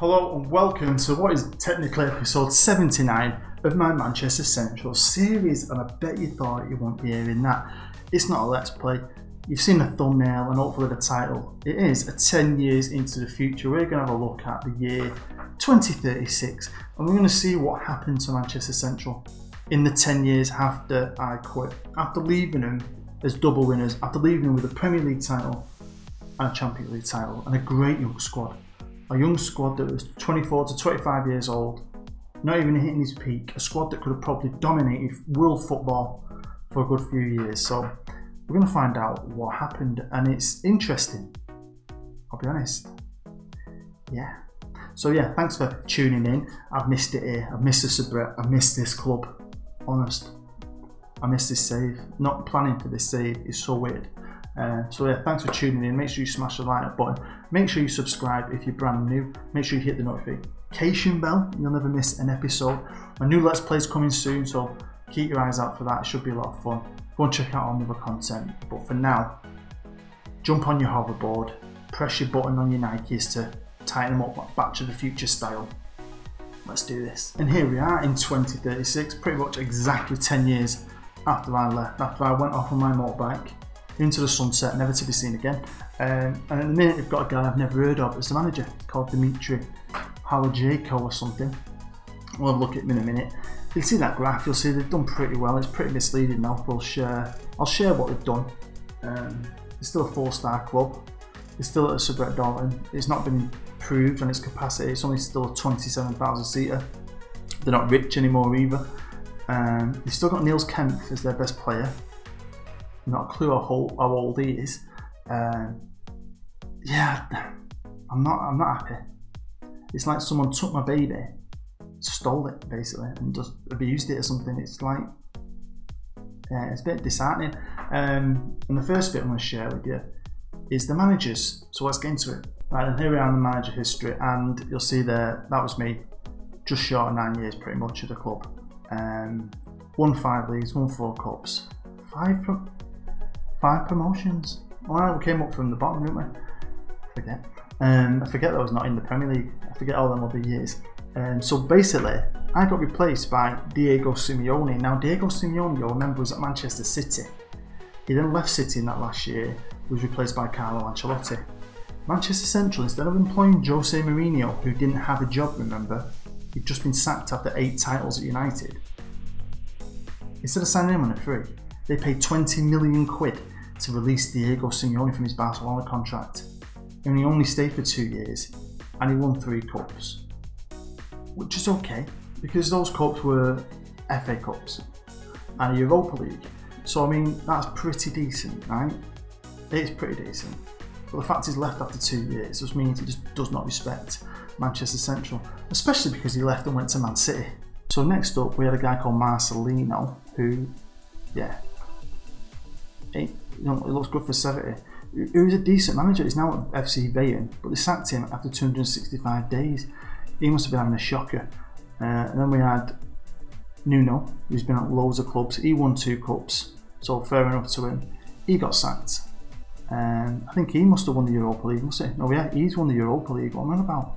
Hello and welcome to what is technically episode 79 of my Manchester Central series, and I bet you thought you won't be hearing that. It's not a let's play. You've seen the thumbnail and hopefully the title. It is a 10 years into the future. We're going to have a look at the year 2036 and we're going to see what happened to Manchester Central in the 10 years after I quit, after leaving them as double winners, after leaving them with a Premier League title and a Champions League title and a great young squad. A young squad that was 24 to 25 years old, not even hitting his peak, a squad that could have probably dominated world football for a good few years. So we're going to find out what happened, and it's interesting, I'll be honest. Yeah. So yeah, thanks for tuning in. I've missed it here, I've missed the Sabret, I've missed this club, honest. I missed this save, not planning for this save is so weird. So yeah, thanks for tuning in. Make sure you smash the like button. Make sure you subscribe if you're brand new. Make sure you hit the notification bell. You'll never miss an episode. A new Let's Play is coming soon, so keep your eyes out for that. It should be a lot of fun. Go and check out all the other content. But for now, jump on your hoverboard, press your button on your Nikes to tighten them up like Back to the Future style. Let's do this. And here we are in 2036, pretty much exactly 10 years after I left, after I went off on my motorbike into the sunset, never to be seen again. And at the minute they've got a guy I've never heard of as the manager, called Dimitri Halajeko or something. We'll have a look at him in a minute. You'll see that graph, you'll see they've done pretty well. It's pretty misleading now. I'll share what they've done. It's still a 4-star club. It's still at a Sabret Dalton. It's not been improved on its capacity. It's only still a 27,000 seater. They're not rich anymore either. They've still got Niels Kempf as their best player. Not a clue how old he is. Yeah, I'm not happy. It's like someone took my baby, stole it basically, and just abused it or something. It's like, yeah, it's a bit disheartening. And the first bit I'm going to share with you is the managers. So let's get into it. Right, and here we are in the manager history, and you'll see there that was me, just short of 9 years pretty much at the club. Won 5 leagues, won 4 cups, 5 promotions. Well, we came up from the bottom, didn't we? I forget that I was not in the Premier League. I forget all them other years. So basically, I got replaced by Diego Simeone. Now, Diego Simeone, you'll remember, was at Manchester City. He then left City in that last year, was replaced by Carlo Ancelotti. Manchester Central, instead of employing Jose Mourinho, who didn't have a job, remember, he'd just been sacked after 8 titles at United. Instead of signing him on a free, they paid 20 million quid to release Diego Simeone from his Barcelona contract. And he only stayed for 2 years, and he won 3 cups. Which is okay, because those cups were FA Cups and a Europa League. So I mean, that's pretty decent, right? It's pretty decent. But the fact he's left after 2 years just means he just does not respect Manchester Central, especially because he left and went to Man City. So next up, we had a guy called Marcelino, who, yeah, it looks good for 70. He was a decent manager. He's now at FC Bayern, but they sacked him after 265 days. He must have been having a shocker. And then we had Nuno, who's been at loads of clubs. He won 2 cups, so fair enough to him. He got sacked. I think he must have won the Europa League, must he? No, yeah, he's won the Europa League. What am I on about?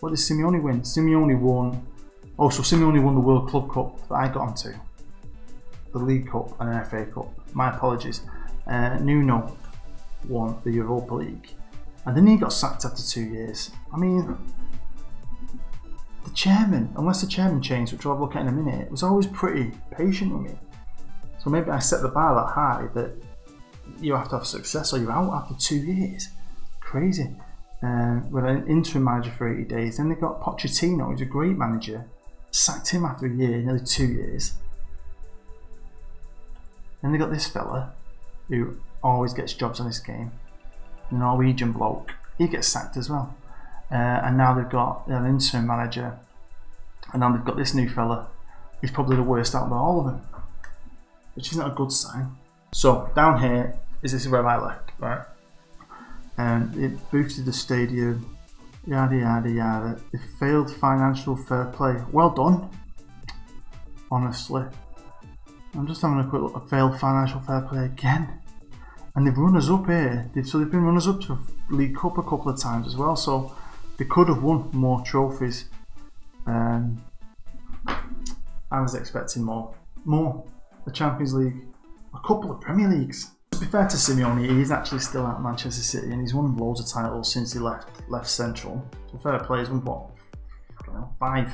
What did Simeone win? Simeone won. Oh, so Simeone won the World Club Cup that I got onto. The League Cup and an FA Cup. My apologies. Nuno won the Europa League, and then he got sacked after 2 years. I mean, the chairman, unless the chairman changed, which I'll look at in a minute, was always pretty patient with me. So maybe I set the bar that high that you have to have success or you're out after 2 years. Crazy. With an interim manager for 80 days. Then they got Pochettino, who's a great manager, sacked him after a year, nearly 2 years. Then they got this fella who always gets jobs on this game, the Norwegian bloke. He gets sacked as well. And now they've got an interim manager, and now they've got this new fella. He's probably the worst out of all of them, which is not a good sign. So down here this is where I left, right? And it boosted the stadium, yada yada yada. It failed financial fair play. Well done, honestly. I'm just having a quick look at failed financial fair play again. And they've runners up here. They've been runners up to League Cup a couple of times as well. So They could have won more trophies. I was expecting more. The Champions League, a couple of Premier Leagues. To be fair to Simeone, he's actually still at Manchester City and he's won loads of titles since he left Central. So fair play, he's won what? I don't know, 5.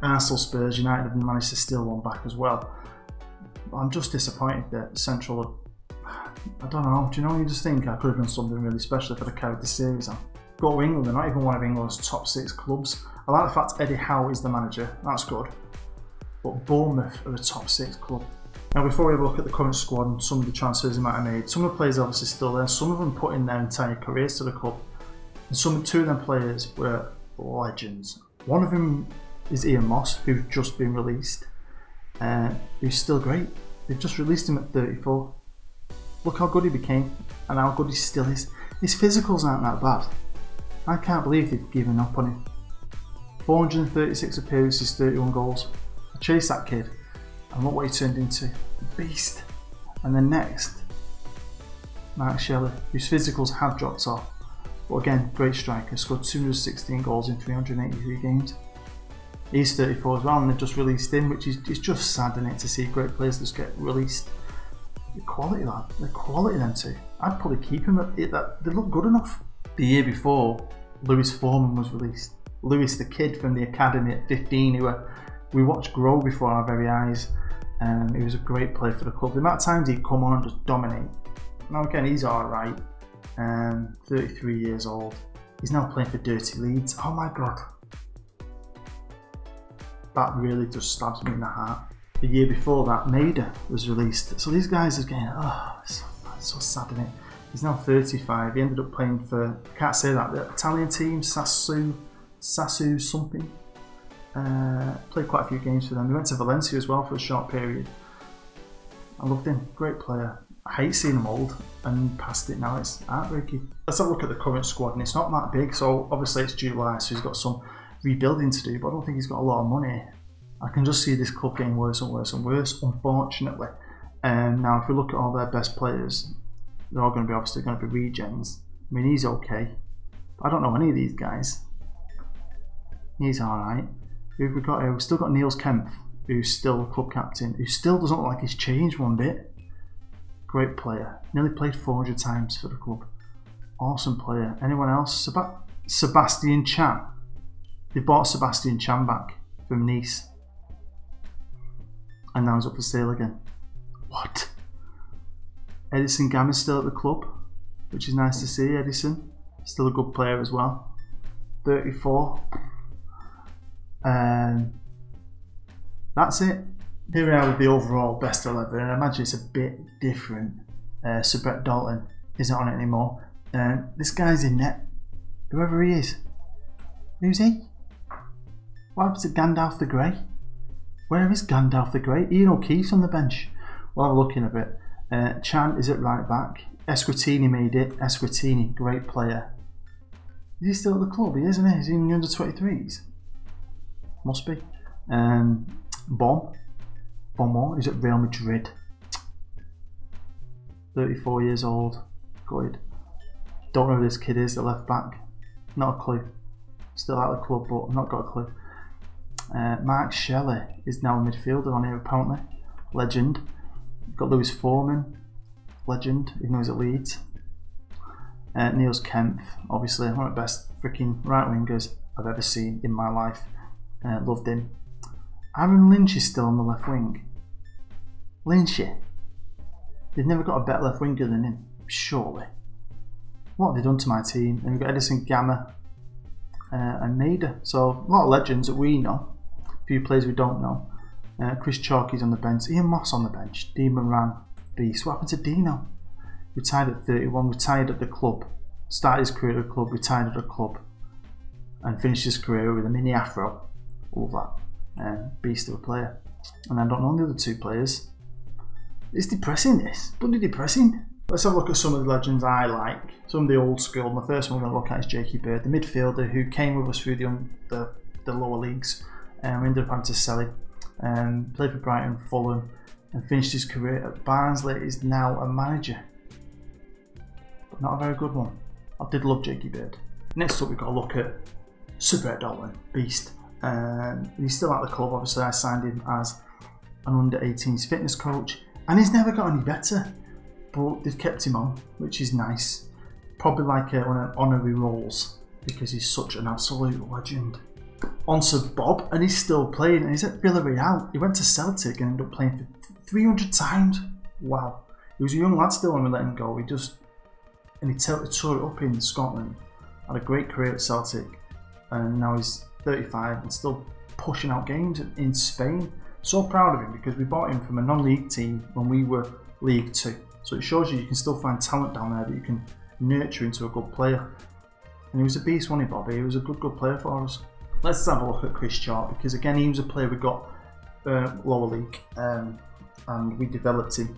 Arsenal, Spurs, United have managed to steal one back as well. I'm just disappointed that Central, I don't know, do you know, you just think I could have done something really special if I'd have carried the series on. Go to England, they're not even one of England's top 6 clubs. I like the fact Eddie Howe is the manager, that's good. But Bournemouth are a top 6 club. Now before we have a look at the current squad and some of the transfers they might have made, some of the players are obviously still there, some of them put in their entire careers to the club. And 2 of them players were legends. One of them is Ian Moss, who's just been released, who's still great. They've just released him at 34. Look how good he became and how good he still is. His physicals aren't that bad. I can't believe they've given up on him. 436 appearances, 31 goals. I chased that kid and look what he turned into. A beast. And then next, Mark Shelley, whose physicals have dropped off. But again, great striker, scored 216 goals in 383 games. He's 34 as well and they've just released him, which is just sad, isn't it, to see great players just get released. The quality, lad. The quality them two. I'd probably keep him at it. They look good enough. The year before, Lewis Foreman was released. Lewis, the kid from the academy at 15, who we watched grow before our very eyes. He was a great player for the club. The amount of times he'd come on and just dominate. Now again, he's alright. 33 years old. He's now playing for Dirty Leeds. Oh my god. That really just stabs me in the heart. The year before that, Maida was released. So these guys are getting, it's so sad, isn't it? He's now 35. He ended up playing for, I can't say that, the Italian team, Sassu something. Played quite a few games for them. He went to Valencia as well for a short period. I loved him, great player. I hate seeing him old and past it now, it's heartbreaking. Let's have a look at the current squad and it's not that big, so obviously it's July, so he's got some rebuilding to do, but I don't think he's got a lot of money. I can just see this club getting worse and worse and worse, unfortunately. Now if we look at all their best players, they're all going to be obviously going to be regens. I mean, he's okay, but I don't know any of these guys. He's alright. Who've we got here? We've still got Niels Kempf, who's still the club captain, who still doesn't look like he's changed one bit. Great player. Nearly played 400 times for the club. Awesome player. Anyone else? Sebastian Chan. They bought Sebastian Chan back from Nice. And now he's up for sale again. What? Edison Gamma's still at the club, which is nice to see. Edison, still a good player as well. 34. That's it. Here we are with the overall best 11, and I imagine it's a bit different. Sir Brett Dalton isn't on it anymore. This guy's in net. Whoever he is. Who's he? What happened to Gandalf the Grey? Where is Gandalf the Grey? Ian O'Keefe's on the bench. We'll have a look in a bit. Chan is at right back. Esquitini made it. Esquitini, great player. Is he still at the club? He is, isn't he? Is he in the under 23s? Must be. Beaumont is at Real Madrid. 34 years old. Good. Don't know who this kid is, the left back. Not a clue. Still out of the club, but I've not got a clue. Mark Shelley is now a midfielder on here apparently. Legend. Got Lewis Foreman. Legend, even though he's at Leeds. Niels Kempf, obviously one of the best freaking right wingers I've ever seen in my life. Loved him. Aaron Lynch is still on the left wing. Lynchy. They've never got a better left winger than him, surely. What have they done to my team? And we've got Edison Gamma and Maida. So a lot of legends that we know. A few players we don't know. Chris Chalky's on the bench. Ian Moss on the bench. Dean Moran, beast. What happened to Dino? Retired at 31, retired at the club. Started his career at the club, retired at the club. And finished his career with a mini afro. All that. Beast of a player. And I don't know the other two players. It's depressing, this. Bloody depressing. Let's have a look at some of the legends I like. Some of the old school. My first one we're going to look at is Jakey Bird, the midfielder who came with us through the lower leagues. We ended up having to sell him. Played for Brighton, Fulham, and finished his career at Barnsley. Is now a manager. But not a very good one. I did love Jakey Bird. Next up, we've got to look at Sir Brett Dalton, beast. He's still at the club. Obviously, I signed him as an under-18s fitness coach, and he's never got any better. But they've kept him on, which is nice. Probably like one of honorary roles because he's such an absolute legend. On to Bob, and he's still playing, and he's at Villarreal. He went to Celtic and ended up playing for 300 times. Wow. He was a young lad still when we let him go. He tore it up in Scotland. Had a great career at Celtic, and now he's 35 and still pushing out games in Spain. So proud of him because we bought him from a non-league team when we were League 2. So it shows you can still find talent down there that you can nurture into a good player. And he was a beast, wasn't he, Bobby? He was a good player for us. Let's have a look at Chris Chalk, because again, he was a player we got lower league, and we developed him,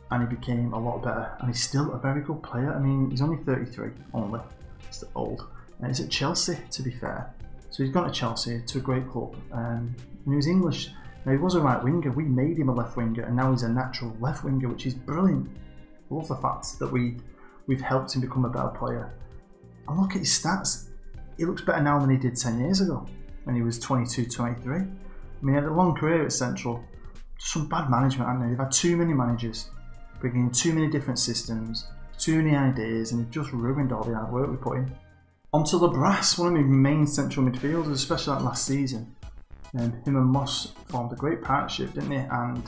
and he became a lot better. And he's still a very good player. I mean, he's only 33, only. He's old. And he's at Chelsea, to be fair. So he's gone to Chelsea, to a great club. And he was English. Now, he was a right winger. We made him a left winger, and now he's a natural left winger, which is brilliant. I love the fact that we've helped him become a better player. And look at his stats. He looks better now than he did 10 years ago, when he was 22, 23. I mean, he had a long career at Central. Just some bad management, haven't they? They've had too many managers, bringing in too many different systems, too many ideas, and they've just ruined all the hard work we put in. Onto Labras, one of my main central midfielders, especially that last season. Him and Moss formed a great partnership, didn't they? And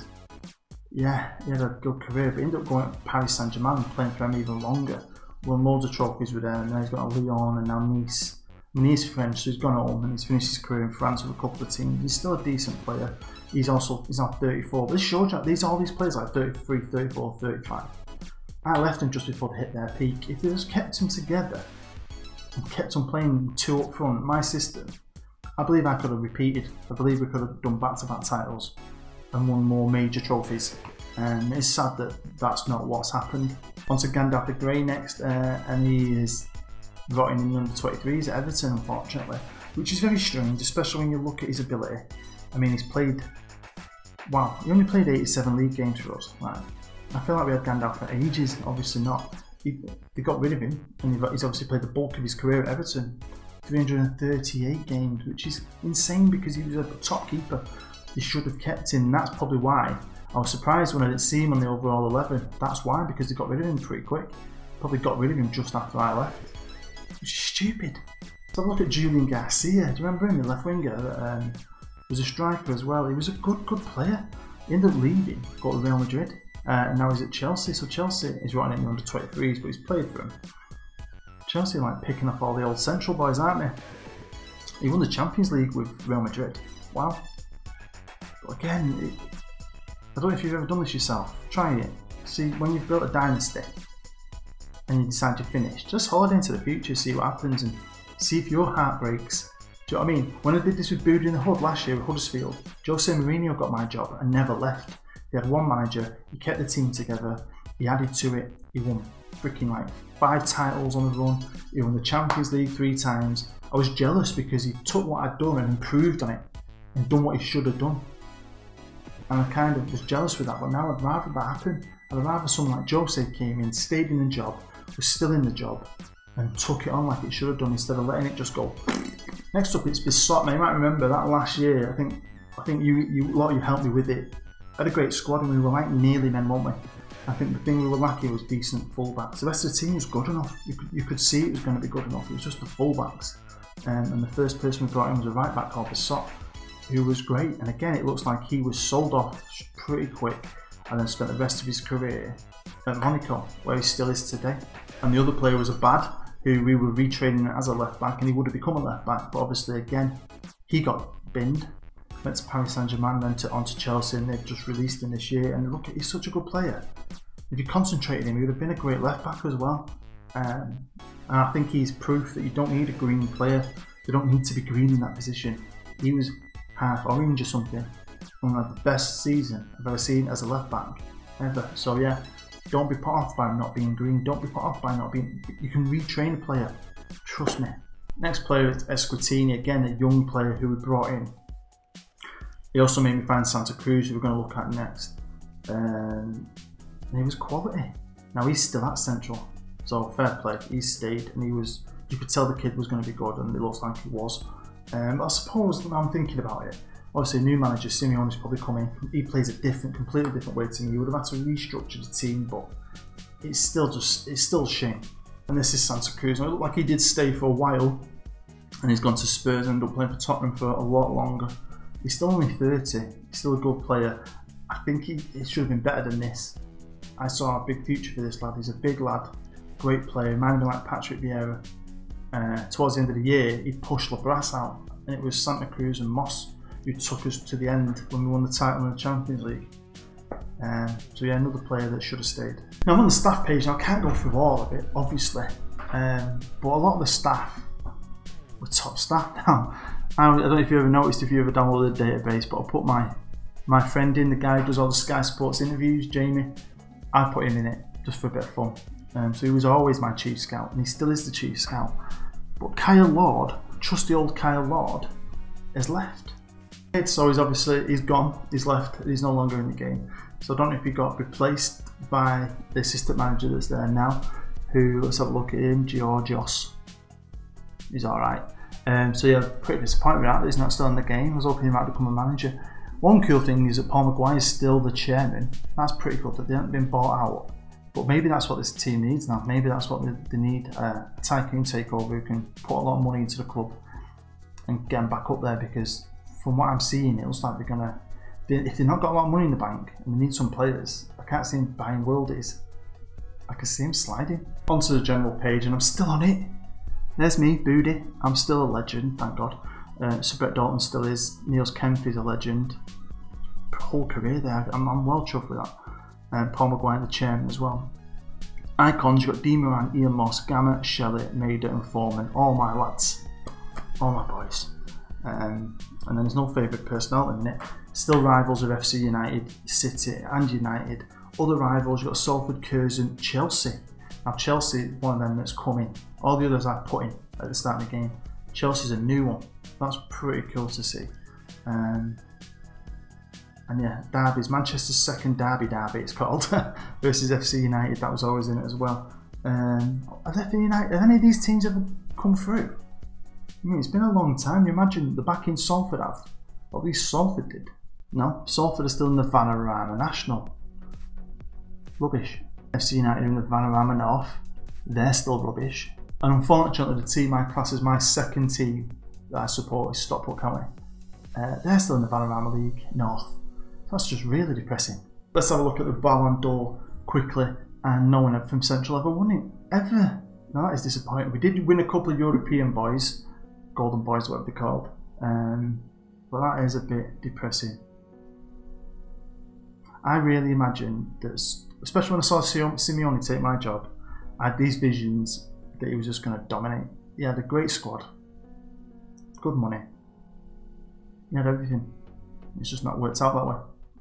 yeah, he had a good career, but he ended up going to Paris Saint-Germain, playing for him even longer. Won loads of trophies with them, and now he's got a Lyon and now Nice. I mean, he's French, so he's gone home and he's finished his career in France with a couple of teams. He's still a decent player. He's now 34. But this shows you all these players like 33, 34, 35. I left them just before they hit their peak. If they just kept them together and kept on playing two up front, my system, I believe I could have repeated. I believe we could have done back-to-back titles and won more major trophies. And it's sad that that's not what's happened. On to Gandalf the Grey next, and he is rotting in the under-23s at Everton, unfortunately, which is very strange, especially when you look at his ability. I mean, he's played, wow, he only played 87 league games for us. Like, I feel like we had Gandalf for ages. Obviously not. They got rid of him, and he's obviously played the bulk of his career at Everton. 338 games, which is insane because he was a top keeper. They should have kept him. That's probably why I was surprised when I didn't see him on the overall 11. That's why, because they got rid of him pretty quick. Probably got rid of him just after I left. Which is stupid. So look at Julian Garcia. Do you remember him, the left winger that was a striker as well? He was a good player. He ended up leaving, got to Real Madrid, and now he's at Chelsea. So Chelsea is running in the under-23s, but he's played for him. Chelsea are like picking up all the old Central boys, aren't they? He won the Champions League with Real Madrid. Wow. But again, I don't know if you've ever done this yourself. Try it. See, when you've built a dynasty and you decide you're finished, just hold into the future, see what happens, and see if your heart breaks. Do you know what I mean? When I did this with Booty in the Hood last year with Huddersfield, Jose Mourinho got my job and never left. He had one manager, he kept the team together, he added to it, he won freaking like 5 titles on the run, he won the Champions League 3 times. I was jealous because he took what I'd done and improved on it and done what he should have done. And I kind of was jealous with that, but now I'd rather that happen. I'd rather someone like Jose came in, stayed in the job, was still in the job, and took it on like it should have done instead of letting it just go. Next up, it's Bissot. Now you might remember that last year. I think you a lot of you helped me with it. I had a great squad and we were like nearly men, weren't we? I think the thing we were lacking was decent fullbacks. The rest of the team was good enough. You could see it was going to be good enough. It was just the fullbacks. And the first person we brought in was a right back called Bissot, who was great. And again, it looks like he was sold off pretty quick and then spent the rest of his career at Monaco, where he still is today. And the other player was a Bad, who we were retraining as a left back, and he would have become a left back, but obviously again, he got binned, went to Paris Saint-Germain, then on to Chelsea, and they've just released him this year. And look, he's such a good player. If you concentrated him, he would have been a great left back as well. And I think he's proof that you don't need a green player. You don't need to be green in that position. He was half orange or something. One of the best season I've ever seen as a left back ever. So yeah, don't be put off by not being green. Don't be put off by not being. You can retrain a player. Trust me. Next player is Esquitini, again a young player who we brought in. He also made me find Santa Cruz, who we're going to look at next. And he was quality. Now he's still at Central, so fair play. He's stayed, and he was you could tell the kid was going to be good, and it looks like he was. I suppose now I'm thinking about it, obviously a new manager, Simeone's probably coming, he plays a completely different way to me. He would have had to restructure the team, but it's still a shame. And this is Santa Cruz, and it looked like he did stay for a while, and he's gone to Spurs and ended up playing for Tottenham for a lot longer. He's still only 30, he's still a good player. I think he should have been better than this. I saw a big future for this lad. He's a big lad, great player, reminded me like Patrick Vieira. Towards the end of the year, he pushed Labras out, and it was Santa Cruz and Moss who took us to the end when we won the title in the Champions League. So yeah, another player that should have stayed. Now I'm on the staff page, now I can't go through all of it, obviously, but a lot of the staff were top staff now. I don't know if you ever noticed, if you ever downloaded the database, but I put my friend in, the guy who does all the Sky Sports interviews, Jamie. I put him in it just for a bit of fun. So he was always my chief scout, and he still is the chief scout. But Kyle Lord, trusty old Kyle Lord, has left. So he's gone, he's left, he's no longer in the game. So I don't know if he got replaced by the assistant manager that's there now, who, let's have a look at him, Georgios. He's alright. So yeah, pretty disappointed with that he's not still in the game. I was hoping he might become a manager. One cool thing is that Paul Maguire is still the chairman. That's pretty good that they haven't been bought out. But maybe that's what this team needs now. Maybe that's what they need, a tycoon takeover who can put a lot of money into the club and get them back up there, because from what I'm seeing, it looks like they're gonna, if they've not got a lot of money in the bank and they need some players, I can't see them buying worldies. I can see him sliding. Onto the general page, and I'm still on it. There's me, Boody. I'm still a legend, thank God. Sir Brett Dalton still is. Niels Kempf is a legend. Whole career there, I'm well chuffed with that. Paul Maguire, the chairman as well. Icons, you've got Dean Moran, Ian Moss, Gamma, Shelley, Maida and Foreman. All my lads. All my boys. And then there's no favourite personnel in it. Still rivals of FC United, City and United. Other rivals, you've got Salford, Curzon, Chelsea. Now Chelsea is one of them that's coming. All the others I put in at the start of the game. Chelsea's a new one. That's pretty cool to see. And yeah, derbies, Manchester's second derby it's called, versus FC United, that was always in it as well. Have any of these teams ever come through? I mean, it's been a long time. You imagine the back in Salford have, or at least Salford did. No, Salford are still in the Vanarama National. Rubbish. FC United in the Vanarama North, they're still rubbish. And unfortunately, the team I class as my second team that I support is Stockport County. They're still in the Vanarama League North. That's just really depressing. Let's have a look at the Ballon d'Or quickly, and no one from Central ever won it. Ever. Now that is disappointing. We did win a couple of European boys, Golden Boys, whatever they're called, but that is a bit depressing. I really imagine that, especially when I saw Simeone take my job, I had these visions that he was just going to dominate. He had a great squad, good money, he had everything. It's just not worked out that way.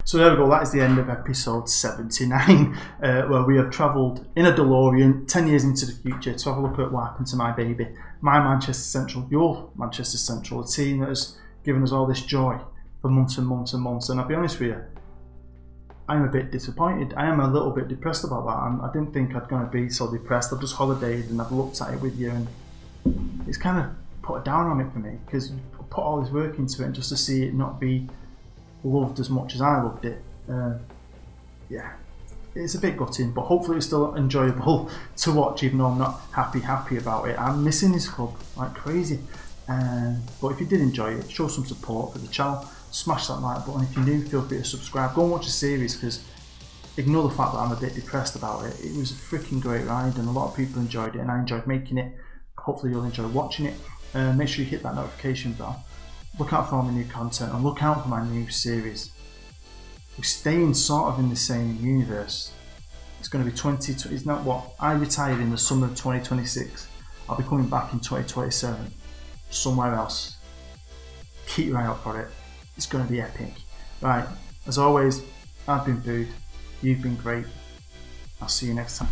So there we go, that is the end of episode 79, where we have travelled in a DeLorean 10 years into the future to have a look at what happened to my baby, my Manchester Central, your Manchester Central, a team that has given us all this joy for months and months and months. And I'll be honest with you, I'm a bit disappointed. I am a little bit depressed about that. I didn't think I'd going to be so depressed. I've just holidayed and I've looked at it with you, and it's kind of put a down on it for me, because you put all this work into it, and just to see it not be loved as much as I loved it, yeah, it's a bit gutting, but hopefully it's still enjoyable to watch, even though I'm not happy about it. I'm missing this club like crazy, but if you did enjoy it, show some support for the channel, smash that like button. If you're new, feel free to subscribe, go and watch the series, because ignore the fact that I'm a bit depressed about it. It was a freaking great ride, and a lot of people enjoyed it, and I enjoyed making it. Hopefully you'll enjoy watching it. Make sure you hit that notification bell. Look out for all my new content, and look out for my new series. We're staying sort of in the same universe. It's going to be it's not what I retired in the summer of 2026. I'll be coming back in 2027, somewhere else. Keep your eye out for it. It's going to be epic. Right, as always, I've been Bood. You've been great. I'll see you next time.